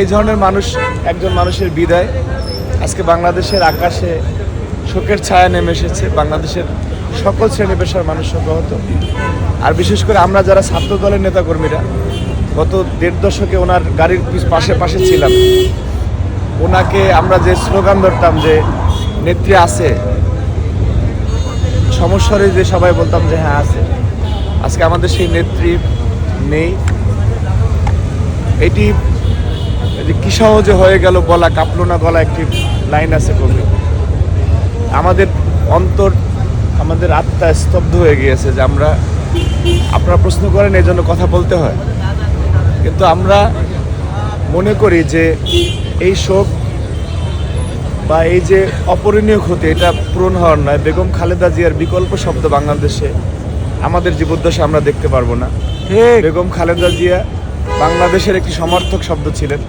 এই ধরনের মানুষ, একজন মানুষের বিদায় আজকে বাংলাদেশের আকাশে শোকের ছায়া নেমে এসেছে। বাংলাদেশের সকল শ্রেণী পেশার মানুষ শোকাহত, আর বিশেষ করে আমরা যারা ছাত্র দলের নেতাকর্মীরা গত ১.৫ দশকে ওনার গাড়ির পাশে পাশে ছিলাম। ওনাকে আমরা যে স্লোগান ধরতাম যে নেত্রী আছে, সমস্যারে যে সবাই বলতাম যে হ্যাঁ আছে, আজকে আমাদের সেই নেত্রী নেই। এটি কি সহজে হয়ে গেল বলা, কাঁপলো না গলা, একটি লাইন আছে কবি। আমাদের অন্তর, আমাদের আত্মা স্তব্ধ হয়ে গিয়েছে যে আপনারা প্রশ্ন করেন এই জন্য কথা বলতে হয়, কিন্তু আমরা মনে করি যে এই শোক বা এই যে অপূরণীয় ক্ষতি, এটা পূরণ হওয়ার নয়। বেগম খালেদা জিয়ার বিকল্প শব্দ বাংলাদেশে আমাদের জীবদ্দশা আমরা দেখতে পারবো না। বেগম খালেদা জিয়া বাংলাদেশের একটি সমর্থক শব্দ ছিলেন।